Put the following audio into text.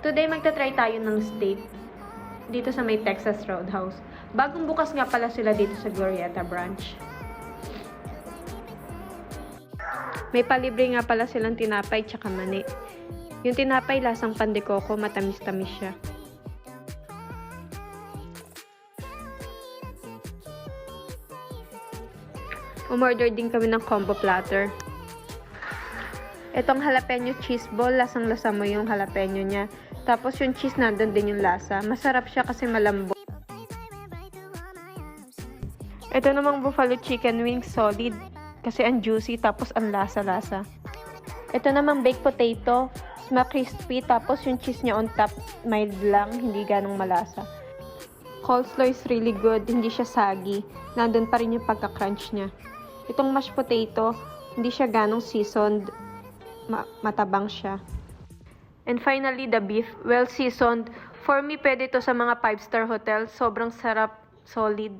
Today, magta-try tayo ng steak dito sa may Texas Roadhouse. Bagong bukas nga pala sila dito sa Glorieta branch. May palibre nga pala silang tinapay tsaka mani. Yung tinapay lasang pandekoko, matamis-tamis siya. Umorder din kami ng combo platter. Itong jalapeno cheese ball, lasang-lasa mo yung jalapeno niya. Tapos yung cheese nandun din yung lasa. Masarap siya kasi malambot. Ito namang buffalo chicken wings, solid. Kasi ang juicy, tapos ang lasa-lasa. Ito namang baked potato, crispy, tapos yung cheese niya on top, mild lang, hindi ganong malasa. Coleslaw is really good, hindi siya saggy. Nandun pa rin yung pagka-crunch niya. Itong mashed potato, hindi siya ganong seasoned. Matabang siya. And finally, the beef, well seasoned. For me, pwede to sa mga 5-star hotel. Sobrang sarap, solid.